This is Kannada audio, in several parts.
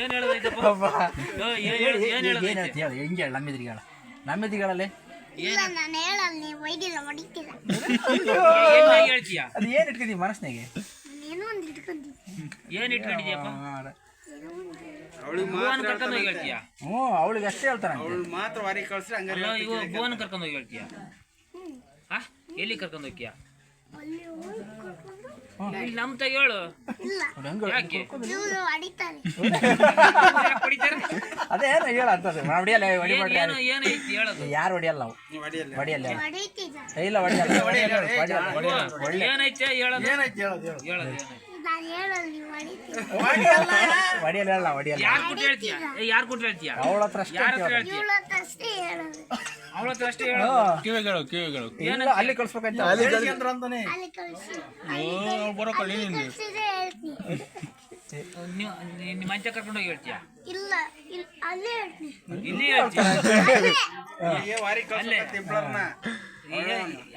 ಏನ್ ಹೇಳೋದೈತಪ್ಪ? ಹೆಂಗೆ ಹೇಳ ನಮ್ಮೆದಿಗಳಲ್ಲೇ ಇಲ್ಲ ನಾನು ಹೇಳಲ್ಲ ನೀವು ಒಯ್ದಿಲ್ಲ ಹೊಡಿತೀರ ಹೇಳ್ತೀಯ? ಅದು ಏನು ಇಟ್ಕೊಂಡಿ ಮನಸ್ಸಿನಾಗೆ? ಏನೋ ಒಂದು ಇಟ್ಕೊಂಡಿ ಏನ್ ಇಟ್ಕೊಂಡಿದ್ಯಪ್ಪ? ಏನೋ ಒಂದು ಭುವನ್ ಕರ್ಕೊಂಡು ಹೋಗಿ ಹೇಳ್ತೀಯ? ಹ್ಞೂ ಅವಳಿಗೆ ಅಷ್ಟೇ ಹೇಳ್ತಾನೆ. ಮಾತ್ರ ವಾರಿ ಕಳ್ಸ್ರಿ ಅಲ್ಲ ಇವ ಭುವನ್ ಕರ್ಕೊಂಡು ಹೋಗಿ ಹೇಳ್ತೀಯ? ಎಲ್ಲಿ ಕರ್ಕೊಂಡು ಹೋಗ್ತೀಯ? ಅಲ್ಲಿ ಹೋಗಿ ಕರ್ಕೊಂಡು ಇಲ್ಲಿ ನಮ್ ತಾಗ ಹೇಳು. ಇಲ್ಲ ಯಾಕೆ ಇವರು ಹೊಡಿತಾರೆ ಯಾಕ್ ಹೊಡಿತಾರೆ? ಅದೇನು ಹೇಳ ಅಂತದ್ದು ಹೊಡಿಯಲ್ಲ ಹೊಡಿಬೇಡ್ರಿ. ಏನೈತಿ ಹೇಳೋದು? ಯಾರು ಹೊಡಿಯಲ್ಲ ನಾವು ಹೊಡಿಯಲ್ಲ ಹೊಡಿಯಲ್ಲ ಹೊಡಿತಿದ್ದ ಇಲ್ಲ ಹೊಡಿಯಲ್ಲ ಏನೈತೆ ಹೇಳೋದು? ಏನಾಯ್ತು ಹೇಳೋದು ಹೇಳೋದು ಏನೈತಿ? ನಾನು ಹೇಳಲ್ಲ ನೀವು ಹೊಡಿತೀರ ಹೊಡಿಯಲ್ಲ ಹೇಳ ಹೊಡಿಯಲ್ಲ. ಯಾರ್ ಕೊಟ್ಟು ಹೇಳ್ತೀಯ? ಯಾರ್ ಕೊಟ್ಟು ಹೇಳ್ತೀಯ? ಅವಳ ಹತ್ರ ಅಷ್ಟೇ ಯಾರ ಹತ್ರ ಹೇಳ್ತೀಯ? ಇವಳ ಹತ್ರ ಅಷ್ಟೇ ಹೇಳೋದು ಅವಳ ಹತ್ರ ಅಷ್ಟೇ ಹೇಳೋದು. ಕಿವಿಗಳು ಇಲ್ಲ ಅಲ್ಲಿ ಕಳ್ಸ್ಬೇಕಂತ ಅಂತಾನೆ ಅಲ್ಲಿ ಕಳಿಸಿ ಕಳಿಸಿದ್ರೆ ಹೇಳ್ತೀನಿ ನಿಮ್ಮ ಮಂಚ ಕರ್ಕೊಂಡು ಹೋಗಿ ಹೇಳ್ತೀಯ? ಇಲ್ಲ ಅಲ್ಲೇ ಹೇಳ್ತೀನಿ ಇಲ್ಲಿ ಹೇಳ್ತೀಯ? ವಾರಿ ಕಳ್ಸ ತಿಂಪ್ಳರ್ನ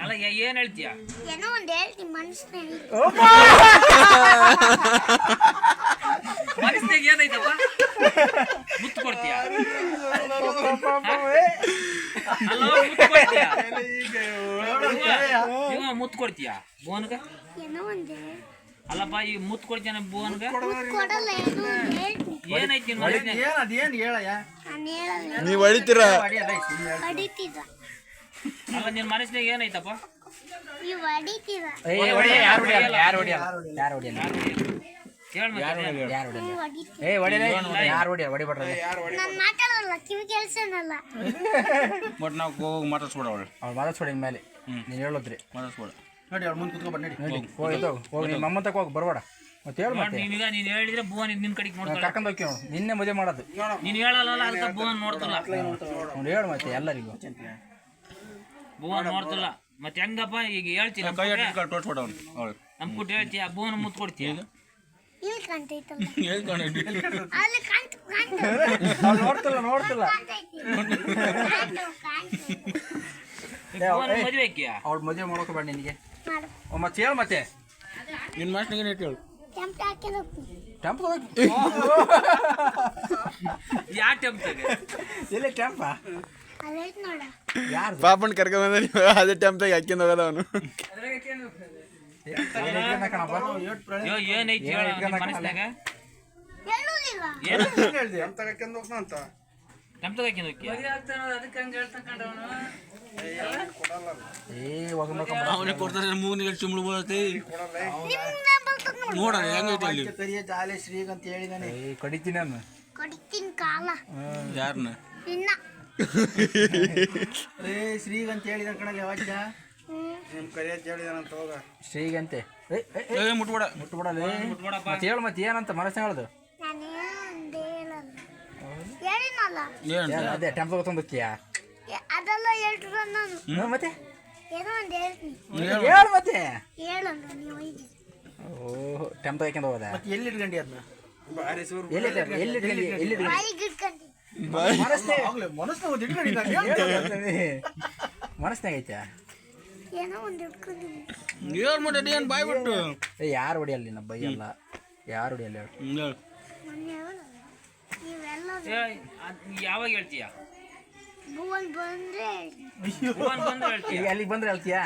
ಅಲ್ಲ ಏನ್ ಹೇಳ್ತೀಯ? ಏನೋ ಒಂದು ಹೇಳ್ತೀನಿ ಮನಸ್ಸಿನಲ್ಲಿ ಮನಸ್ಸಿನಾಗ ಏನೈತಪ್ಪ? ಮುತ್ತು ಕೊಡ್ತೀಯ? ಅಲ್ಲ ಮುತ್ತು ಕೊಡ್ತೀಯ? ಇವ ಮುತ್ತು ಕೊಡ್ತೀಯ ಭುವನ್ಗ? ಏನೋ ಒಂದು ಅಲ್ಲಪ್ಪ ಈಗ ಮುತ್ತು ಕೊಡ್ತೀಯ ಭುವನ್ಗ? ಕೊಡಲ್ಲ ಏನೋ ಒಂದು ಹೇಳ್ತೀನಿ ಏನೈತಿ ನಿನ್ ಮನಸ್ಸಿನಾಗ? ಏನ್ ಅದೇನ್ ಹೇಳಯ್ಯ ನಾನು ಹೇಳಲ್ಲ ನೀವು ಹೊಡಿತೀರಾ? ಹೊಡಿತಿದ್ದ ಅಲ್ಲ ನಿನ್ ಮನಸ್ಸಿನಾಗ ಏನೈತಪ್ಪ? ನೀವು ಹೊಡಿತೀರ ಯಾರು ಹೊಡಿಯಲ್ಲ ಯಾರು ಹೊಡಿಯಲ್ಲ ಯಾರು ಹೊಡಿಯಲ್ಲ ಹೇಳ್ ಮತ್ತೆ ಯಾರು ಹೊಡಿಯಲ್ಲ ನೀವು ಹೊಡಿತೀರ ಹೊಡಿಯಲ್ಲ ಯಾರು ಹೊಡಿಯಲ್ಲ ಹೊಡಿಬೇಡ್ರಿ. ನಾನು ಮಾತಾಡಲ್ಲ ಕಿವಿ ಕೆಲ್ಸನಲ್ಲ ಬಟ್ ನಾವು ಹೋಗಿ ಮಾತಾಡ್ಸ್ಬಿಡ ಅವಳು ಅವ್ಳು ಮಾತಾಡ್ಸ್ಕೊಡಿ ಮೇಲೆ ನೀನು ಹೇಳೋದ್ರಿ ಮಾತಾಡ್ಸ್ಬಿಡ. ನೋಡಿ ಅವ್ರು ಮುಂದೆ ಕುತ್ಕೊಂಡ್ ಬನ್ನಿ ನೋಡಿ ಹೋಗಿ ನಿಮ್ಮ ಅಮ್ಮ ತಕ ಹೋಗಿ ಬರಬೇಡ ಮತ್ತೆ ಹೇಳು ಮತ್ತೆ ನೀನೀಗ ನೀನ್ ಹೇಳಿದ್ರೆ ಭುವನ್ ನಿನ್ ಕಡೆಗೆ ನೋಡ್ತಾಳೆ. ಕರ್ಕೊಂಡು ಹೋಗಿ ನಿನ್ನೆ ಮದುವೆ ಮಾಡೋದು ನೀನ್ ಹೇಳಲ್ಲ ಅದಕ್ಕೆ ಭುವನ್ ನೋಡ್ತಲ್ಲ. ಅವ್ನು ಹೇಳು ಮತ್ತೆ ಎಲ್ಲರಿಗೂ ಭುವನ್ ನೋಡ್ತಲ್ಲ ಮತ್ತೆ ಹೆಂಗಪ್ಪ ಈಗ ಹೇಳ್ತೀನಿ ಕೈ ಅಟ್ಟಿ ತೋರ್ಸ್ಬಿಡ ಅವನು ಅವಳು ನಮ್ ಕೊಟ್ಟು ಹೇಳ್ತೀಯ ಭುವನ್ ಮುತ್ತು ಕೊಡ್ತೀಯ? ಇಲ್ಲಿ ಕಾಣ್ತೈತಲ್ಲ ಹೇಳ್ಕೊಂಡು ಅಲ್ಲಿ ಕಾಣ್ತು ಅವ್ಳು ನೋಡ್ತಿಲ್ಲ ಕಾಣ್ತೈತಿ ಭುವನ್ ಮದುವೆ ಹಾಕಿಯಾ? ಅವ್ಳು ಮದುವೆ ಮಾಡ್ಕೋಬೇಡ ನಿನಗೆ ಮಾಡು ಮತ್ತೆ ಹೇಳು ಮತ್ತೆ ನಿನ್ನ ಮಾಸ್ನಿಗೆ ಇಟ್ಟು ಹೇಳು. ಕೆಂಪು ಹಾಕಿದ ಹೋಗ್ತೀನಿ ಟೆಂಪ್ ಹೋಗಿ ಯಾ ಟೆಂಪ್ದಾಗ? ಎಲ್ಲಿ ಟೆಂಪ ಅದೈತ್ ನೋಡ ಯಾರು ಪಾಪನ್ ಕರ್ಕೊಂಡ್ ಬಂದ ಅದೇ ಟೈಮ್ದಾಗ ಹಾಕ್ಯಂಡ್ ಹೋಗೋದ ಅವನು. ಕಣಪ್ಪ ಅಯ್ಯೋ ಏನೈತಿ ಹೇಳ ನಿನ್ ಮನಸ್ಸಿನಾಗ? ಹೇಳುವುದಿಲ್ಲ ಏನು ಹೇಳ್ದೆ ಅಂತ ತಗಕ್ಕೆಂದು ಹೋಗ್ತಾನ ಅಂತ ಟೆಂಪ್ದಾಗ ಹಾಕಿನ ಹೋಗ್ತೀಯ? ಹೋಗಿ ನೋಡ್ಕೊಂಬ ಅವನೇ ಕೊಡ್ತಾರೆ ಮೂನಿಗೆ ಚಿಮ್ಳು ಬರುತ್ತೆ ಕೊಡಲ್ಲ ನಿಮ್ದ ಬರ್ತದ ನೋಡಿ ನೋಡೋಣ ಹೆಂಗೈತೆ ಅಲ್ಲಿ. ಕರಿಯ ಜಾಲೆ ಶ್ರೀಗ್ ಅಂತ ಹೇಳಿದಾನೆ ಕಡಿತೀನಿ ನಾನು ಕೊಡಿತೀನಿ ಕಾಲ ಯಾರನ್ನ ನಿನ್ನ ರೇ ಶ್ರೀಗ್ ಅಂತ ಹೇಳಿದಾನ ಕಣಲ್ಲ ಯಾವಾಗ ನಿಮ್ ಕರಿಯ ಹೇಳಿದಾನಂತ ಹೋಗ ಶ್ರೀಗಂತೆ ಮುಟ್ಬೇಡ. ಮುಟ್ಬಿಡಲ್ಲ ಮುಟ್ಬೇಡಪ್ಪ. ಮತ್ತೆ ಹೇಳು ಮತ್ತೆ ಏನಂತ ಮನಸ್ಸಿನ ಹೇಳುದು ನಾನು ಒಂದು ಹೇಳಲ್ಲ ಹೇಳಿನಲ್ಲ ಏನು ಅದೇ ಟೆಂಪಲ್ ತೊಂದಕ್ಕಿಯಾ ಅದೆಲ್ಲ ಹೇಳ್ರ ನಾನು ಮತ್ತೆ ಏನೋ ಒಂದು ಹೇಳ್ತೀನಿ ಹೇಳು ಮತ್ತೆ ಹೇಳಲ್ಲ ನೀವು ಹೋಗಿ ಓಹ್ ಟೆಂಪಲ್ ಹಾಕ್ಯಂದು ಹೋಗೋದ ಮತ್ತೆ ಎಲ್ಲಿ ಇಟ್ಕೊಂಡಿ ಅದನ್ನ ಬಾರಿ ಸೂರ್ ಎಲ್ಲಿ ಬಾಯಿಗೆ ಇಟ್ಕೊಂಡು ಮನಸ್ಸಿನ ಒಂದು ಇಟ್ಕೊಂಡಿದ್ದಾನೆ ಮನಸ್ಸಿನಾಗ ಐತೆ ಏನೋ ಒಂದು ಇಟ್ಕೊಂಡಿದ್ದೀನಿ ಏನ್ ಮಾಡಿ ಏನ್ ಬಾಯ್ ಬಿಟ್ಟು ಯಾರು ಹೊಡಿಯಲ್ಲ ನಿನ್ನ ಬೈಯಲ್ಲ ಯಾರು ಹೊಡಿಯಲ್ಲ ಹೇಳು ಹೇಳು. ನಾನು ಹೇಳಲ್ಲ ನೀವೆಲ್ಲ ಯಾವಾಗ ಹೇಳ್ತೀಯ? ಭುವನ್ ಬಂದ್ರೆ ಭುವನ್ ಬಂದ್ರೆ ಹೇಳ್ತೀಯ? ಈಗ ಅಲ್ಲಿಗೆ ಬಂದ್ರೆ ಹೇಳ್ತೀಯಾ